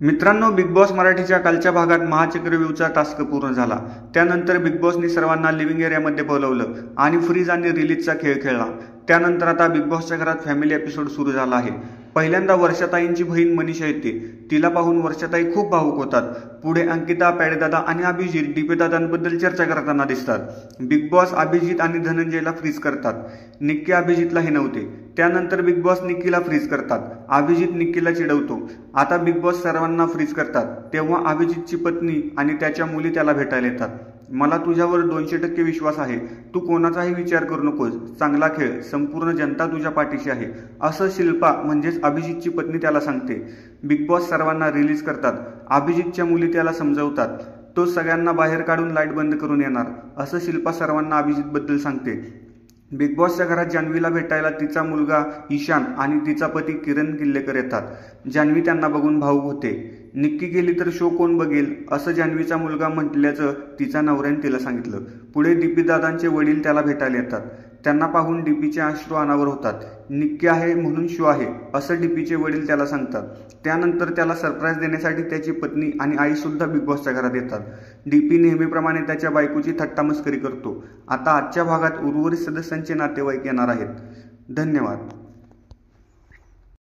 मित्रांनो, big boss मराठीच्या कालच्या भागात महाचक्रव्यूहचा टास्क पूर्ण झाला। त्यानंतर बिग बॉसनी सर्वांना लिव्हिंग एरियामध्ये बोलावलं आणि फ्रीज आणि रिलीजचा खेळ खेळला। त्यानंतर आता बिग बॉसच्या घरात फॅमिली एपिसोड सुरू झाला आहे। पहिल्यांदा वर्षाताईंची बहीण मनीषा येते। तिला पाहून वर्षाताई खूप भावुक होतात। पुढे अंकिता, पॅडेदादा आणि अभिजित डीपीदादांबद्दल चर्चा करताना दिसतात। बिग बॉस अभिजित आणि धनंजयला फ्रीज करतात। निक्की अभिजितला हिणवते। त्यानंतर बिग बॉस निक्कीला फ्रीज करतात। अभिजित निक्कीला चिडवतो। आता बिग बॉस सर्वांना फ्रीज करतात। तेव्हा अभिजितची पत्नी आणि त्याच्या मुली त्याला भेटायला येतात। मला तुझ्यावर 200% विश्वास आहे। तू कोणाचाही विचार करू नकोस। चांगला खेळ, संपूर्ण जनता तुझ्या पाठीशी आहे, असं शिल्पा म्हणजेच अभिजितची पत्नी त्याला सांगते। बिग बॉस सर्वांना रिलीज करतात। अभिजितच्या मुली त्याला समजवतात। तो सगळ्यांना बाहेर काढून लाईट बंद करून येणार, असं शिल्पा सर्वांना अभिजितबद्दल सांगते। बिग बॉसच्या घरात जान्हवीला भेटायला तिचा मुलगा ईशान आणि तिचा पती किरण किल्लेकर येतात। जान्हवी त्यांना बघून भावुक होते। निक्की गेली तर शो कोण बघेल, असं जान्हवीचा मुलगा म्हटल्याचं तिचा नवऱ्याने तिला सांगितलं। पुढे डीपीदादांचे वडील त्याला भेटायला येतात। त्यांना पाहून डीपीचे अश्रू अनावर होतात। निक्की आहे म्हणून शो आहे, असं डीपीचे वडील त्याला सांगतात। त्यानंतर त्याला सरप्राईज देण्यासाठी त्याची पत्नी आणि आई सुद्धा बिग बॉसच्या घरात येतात। डीपी नेहमीप्रमाणे त्याच्या बायकोची थट्टामस्करी करतो। आता आजच्या भागात उर्वरित सदस्यांचे नातेवाईक येणार आहेत। धन्यवाद।